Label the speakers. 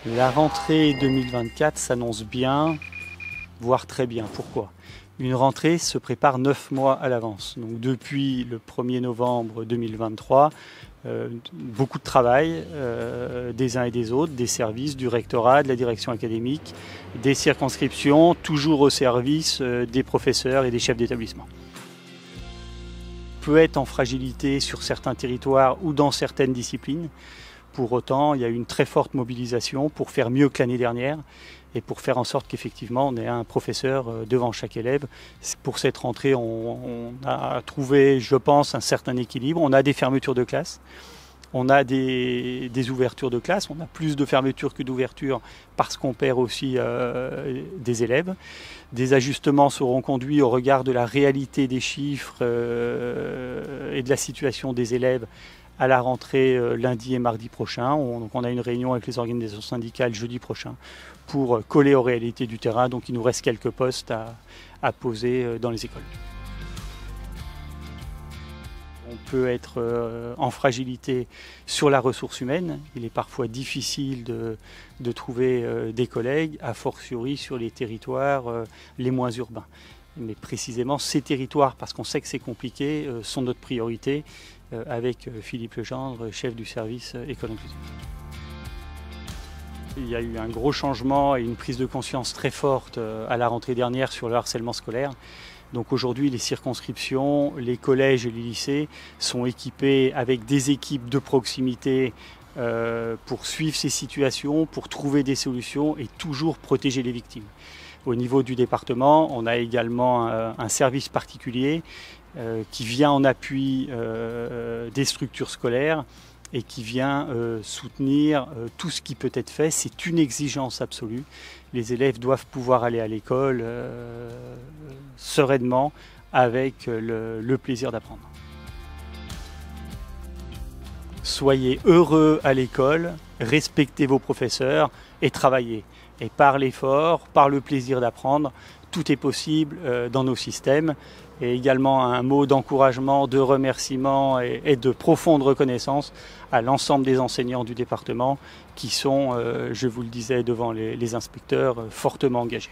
Speaker 1: La rentrée 2024 s'annonce bien, voire très bien. Pourquoi? Une rentrée se prépare 9 mois à l'avance. Donc depuis le 1er novembre 2023, beaucoup de travail des uns et des autres, des services, du rectorat, de la direction académique, des circonscriptions, toujours au service des professeurs et des chefs d'établissement. Peut être en fragilité sur certains territoires ou dans certaines disciplines. Pour autant, il y a eu une très forte mobilisation pour faire mieux que l'année dernière et pour faire en sorte qu'effectivement on ait un professeur devant chaque élève. Pour cette rentrée, on a trouvé, je pense, un certain équilibre. On a des fermetures de classe, on a des ouvertures de classe, on a plus de fermetures que d'ouvertures parce qu'on perd aussi des élèves. Des ajustements seront conduits au regard de la réalité des chiffres et de la situation des élèves à la rentrée lundi et mardi prochain. Donc on a une réunion avec les organisations syndicales jeudi prochain pour coller aux réalités du terrain. Donc il nous reste quelques postes à poser dans les écoles. On peut être en fragilité sur la ressource humaine. Il est parfois difficile de trouver des collègues, a fortiori sur les territoires les moins urbains. Mais précisément ces territoires, parce qu'on sait que c'est compliqué, sont notre priorité avec Philippe Legendre, chef du service École Inclusive. Il y a eu un gros changement et une prise de conscience très forte à la rentrée dernière sur le harcèlement scolaire. Donc aujourd'hui, les circonscriptions, les collèges et les lycées sont équipés avec des équipes de proximité pour suivre ces situations, pour trouver des solutions et toujours protéger les victimes. Au niveau du département, on a également un service particulier qui vient en appui des structures scolaires et qui vient soutenir tout ce qui peut être fait. C'est une exigence absolue. Les élèves doivent pouvoir aller à l'école sereinement avec le plaisir d'apprendre. Soyez heureux à l'école, respectez vos professeurs et travaillez. Et par l'effort, par le plaisir d'apprendre, tout est possible dans nos systèmes. Et également un mot d'encouragement, de remerciement et de profonde reconnaissance à l'ensemble des enseignants du département qui sont, je vous le disais devant les inspecteurs, fortement engagés.